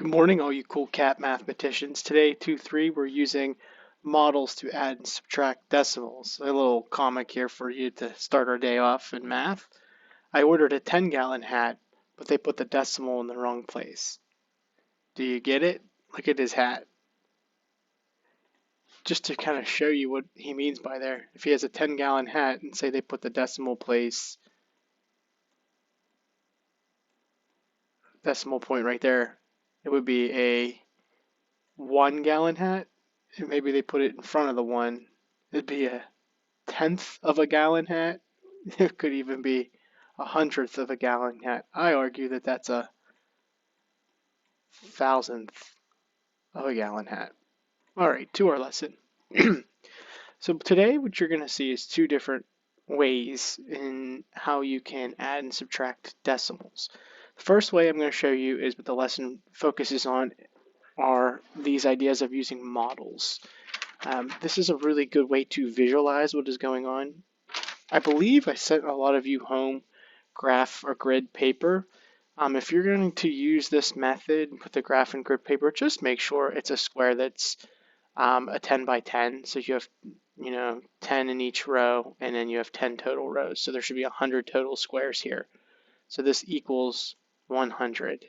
Good morning, all you cool cat mathematicians. Today, 2-3, we're using models to add and subtract decimals. A little comic here for you to start our day off in math. I ordered a 10-gallon hat, but they put the decimal in the wrong place. Do you get it? Look at his hat. Just to kind of show you what he means by there. If he has a 10-gallon hat and say they put the decimal point right there, it would be a 1-gallon hat. And maybe they put it in front of the one. It'd be a tenth of a gallon hat. It could even be a hundredth of a gallon hat. I argue that that's a thousandth of a gallon hat. All right, to our lesson. So today what you're going to see is two different ways in how you can add and subtract decimals. The first way I'm going to show you is what the lesson focuses on are these ideas of using models. This is a really good way to visualize what is going on. I believe I sent a lot of you home graph or grid paper. If you're going to use this method with the graph and grid paper, just make sure it's a square that's a 10 by 10. So you have, 10 in each row, and then you have 10 total rows. So there should be 100 total squares here. So this equals 100.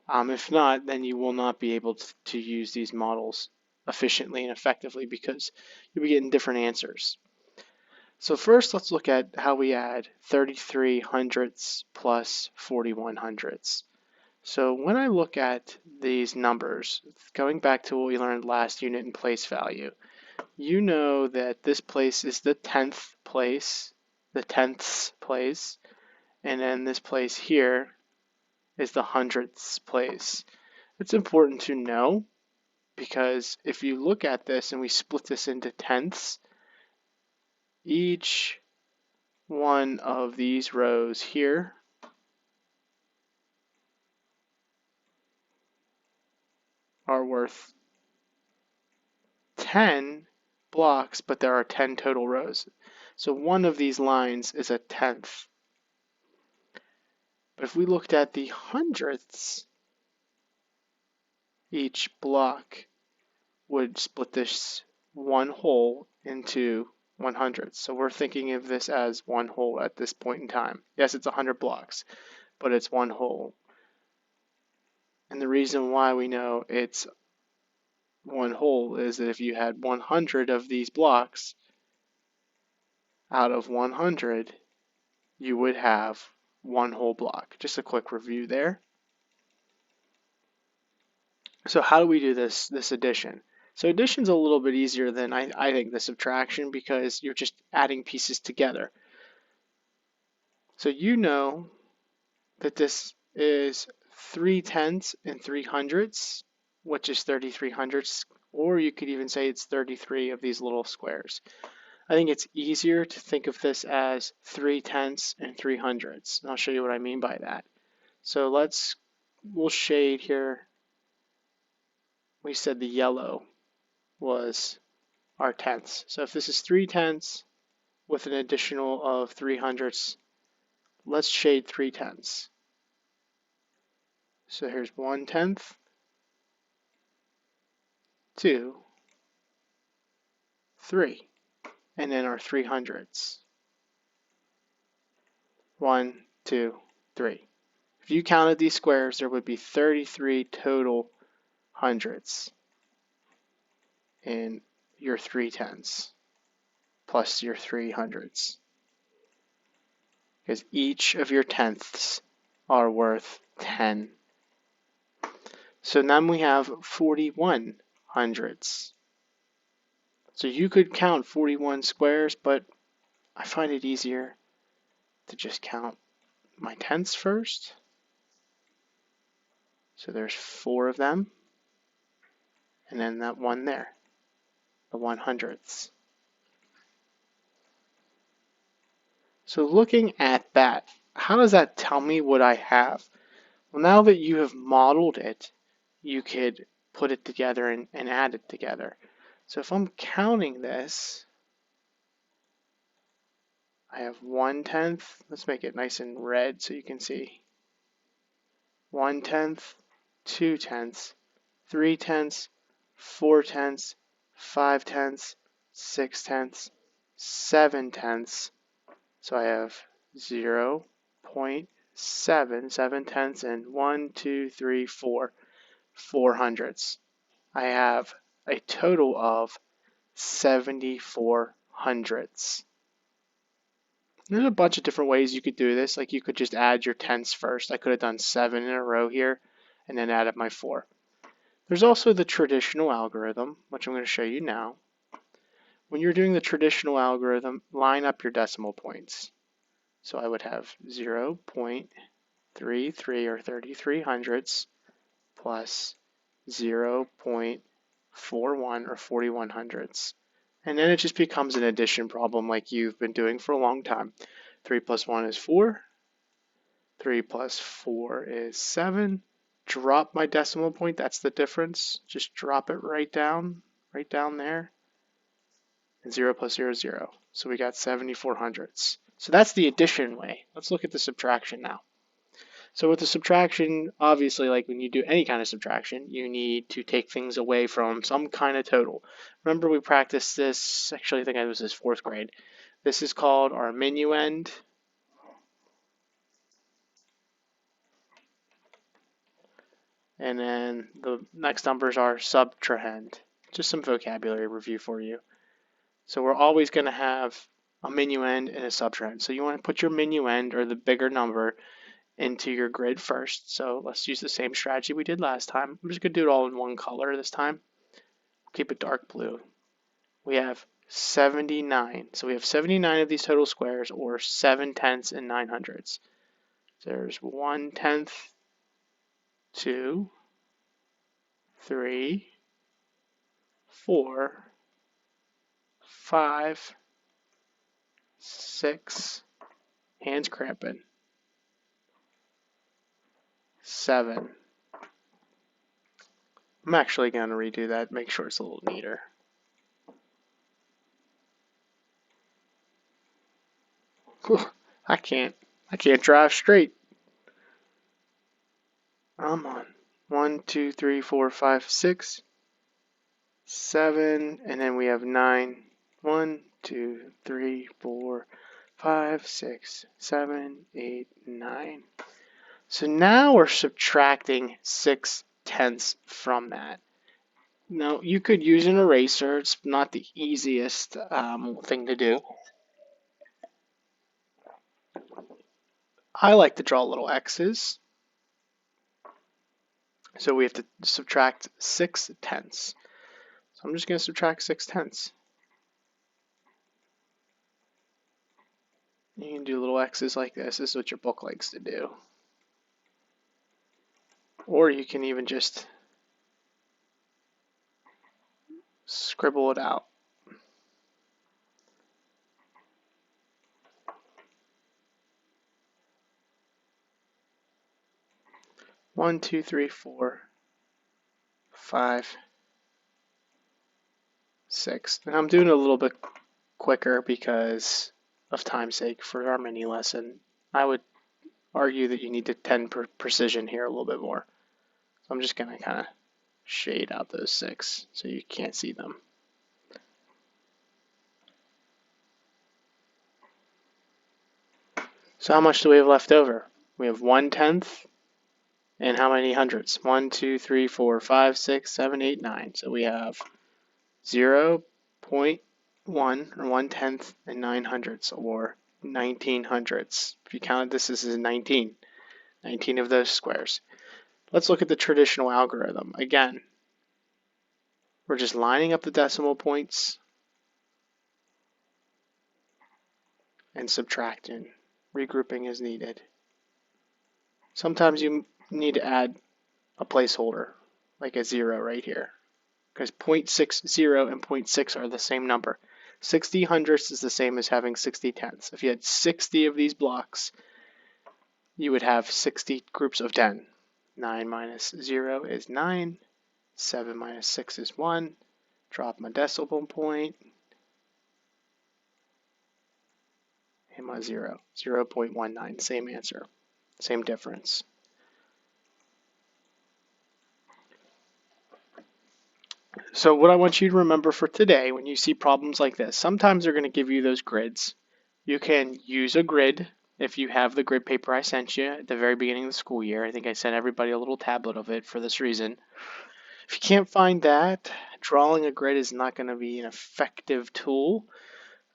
If not, then you will not be able to use these models efficiently and effectively because you'll be getting different answers. So first, let's look at how we add 33 hundredths plus 41 hundredths. So when I look at these numbers, going back to what we learned last unit in place value, you know that this place is the 10th place, the tenths place, and then this place here is the hundredths place. It's important to know because if you look at this and we split this into tenths, each one of these rows here are worth 10 blocks, but there are 10 total rows. So one of these lines is a tenth. But if we looked at the hundredths, each block would split this one whole into 100. So we're thinking of this as one whole at this point in time. Yes, it's 100 blocks, but it's one whole. And the reason why we know it's one whole is that if you had 100 of these blocks out of 100, you would have one whole block. Just a quick review there. So how do we do this addition? So addition's a little bit easier than I think the subtraction because you're just adding pieces together. So you know that this is 3 tenths and 3 hundredths, which is 33 hundredths, or you could even say it's 33 of these little squares. I think it's easier to think of this as 3 tenths and 3 hundredths. And I'll show you what I mean by that. So we'll shade here. We said the yellow was our tenths. So if this is 3 tenths with an additional of 3 hundredths, let's shade 3 tenths. So here's 1 tenth, 2, 3, and then our 3 hundredths. 1, 2, 3. If you counted these squares, there would be 33 total hundredths in your 3 tenths plus your 3 hundredths. Because each of your tenths are worth 10. So now we have 41 hundredths. So you could count 41 squares, but I find it easier to just count my tenths first. So there's 4 of them, and then that one there, the 100ths. So looking at that, how does that tell me what I have? Well, now that you have modeled it, you could put it together and add it together. So if I'm counting this, I have 1 tenth. Let's make it nice and red so you can see. 1 tenth, 2 tenths, 3 tenths, 4 tenths, 5 tenths, 6 tenths, 7 tenths. So I have 0.7, 7 tenths, and 1, 2, 3, 4, 4 hundredths. I have a total of 74 hundredths. There's a bunch of different ways you could do this. Like you could just add your tenths first. I could have done 7 in a row here and then added my 4. There's also the traditional algorithm, which I'm going to show you now. When you're doing the traditional algorithm, line up your decimal points. So I would have 0.33 or 33 hundredths plus 0.41 or 41 hundredths. And then it just becomes an addition problem like you've been doing for a long time. 3 plus 1 is 4. 3 plus 4 is 7. Drop my decimal point, that's the difference. Just drop it right down there. And 0 plus 0 is 0. So we got 74 hundredths. So that's the addition way. Let's look at the subtraction now. So with the subtraction, obviously, like when you do any kind of subtraction, you need to take things away from some kind of total. Remember we practiced this, actually I think it was this 4th grade. This is called our minuend. And then the next numbers are subtrahend. Just some vocabulary review for you. So we're always going to have a minuend and a subtrahend. So you want to put your minuend, or the bigger number, into your grid first. So let's use the same strategy we did last time. I'm just going to do it all in one color this time. Keep it dark blue. We have 79. So we have 79 of these total squares, or 7 tenths and 9 hundredths. So there's 1 tenth, 2, 3, 4, 5, 6, hands cramping, 7. I'm actually going to redo that, make sure it's a little neater. Whew, I can't drive straight. I'm on 1, 2, 3, 4, 5, 6, 7, and then we have 9. 1, 2, 3, 4, 5, 6, 7, 8, 9. So now we're subtracting 6 tenths from that. Now you could use an eraser. It's not the easiest thing to do. I like to draw little X's. So we have to subtract 6 tenths. So I'm just going to subtract 6 tenths. You can do little X's like this. This is what your book likes to do. Or you can even just scribble it out. One, two, three, 4, 5, 6. And I'm doing it a little bit quicker because of time's sake for our mini lesson. I would argue that you need to tend precision here a little bit more. So I'm just going to kind of shade out those 6 so you can't see them. So how much do we have left over? We have 1 tenth and how many hundredths? 1, 2, 3, 4, 5, 6, 7, 8, 9. So we have 0.1 or 1 tenth and 9 hundredths, or 19 hundredths. If you counted this as 19 of those squares. Let's look at the traditional algorithm. Again, we're just lining up the decimal points and subtracting. Regrouping is needed. Sometimes you need to add a placeholder, like a 0 right here, because 0.60 and 0.6 are the same number. 60 hundredths is the same as having 60 tenths. If you had 60 of these blocks, you would have 60 groups of 10. 9 minus 0 is 9. 7 minus 6 is 1. Drop my decimal point. And my 0. 0.19. Same answer. Same difference. So what I want you to remember for today, when you see problems like this, sometimes they're going to give you those grids. You can use a grid if you have the grid paper I sent you at the very beginning of the school year. I think I sent everybody a little tablet of it for this reason. If you can't find that, drawing a grid is not going to be an effective tool.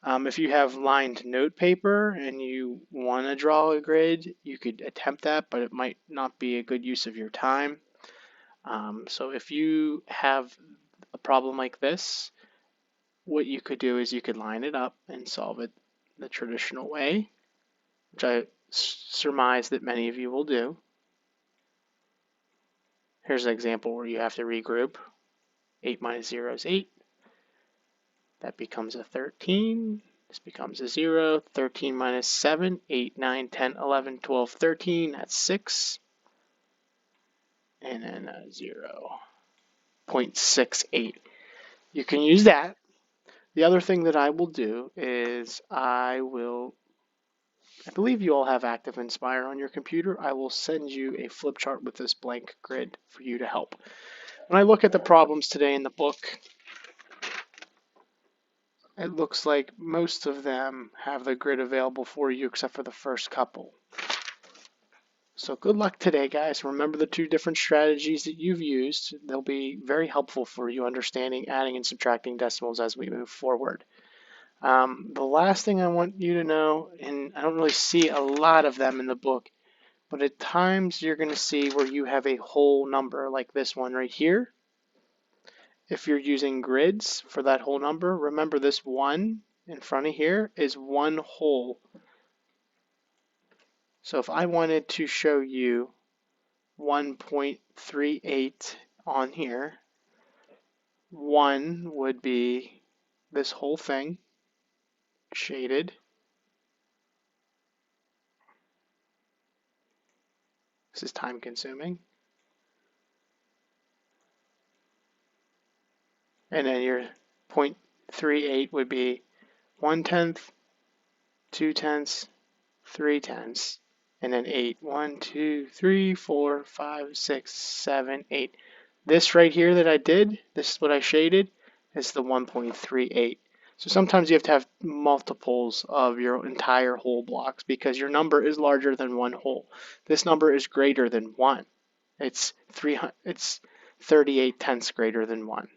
If you have lined note paper and you want to draw a grid, you could attempt that, but it might not be a good use of your time. So if you have a problem like this, what you could do is you could line it up and solve it the traditional way, which I surmise that many of you will do. Here's an example where you have to regroup. 8 minus 0 is 8. That becomes a 13. This becomes a 0. 13 minus 7, 8, 9, 10, 11, 12, 13. That's 6. And then a 0.68. You can use that. The other thing that I will do is I believe you all have ActivInspire on your computer. I will send you a flip chart with this blank grid for you to help. When I look at the problems today in the book, it looks like most of them have the grid available for you except for the first couple. So good luck today, guys. Remember the two different strategies that you've used. They'll be very helpful for you understanding adding and subtracting decimals as we move forward. The last thing I want you to know, and I don't really see a lot of them in the book, but at times you're going to see where you have a whole number like this one right here. If you're using grids for that whole number, remember this 1 in front of here is one whole. So if I wanted to show you 1.38 on here, 1 would be this whole thing shaded. This is time consuming. And then your 0.38 would be 1/10, 2/10, 3/10, and then 8. 1, 2, 3, 4, 5, 6, 7, 8. This right here that I did, this is what I shaded, is the 1.38. So sometimes you have to have multiples of your entire whole blocks because your number is larger than one whole. This number is greater than 1. It's 38 tenths greater than 1.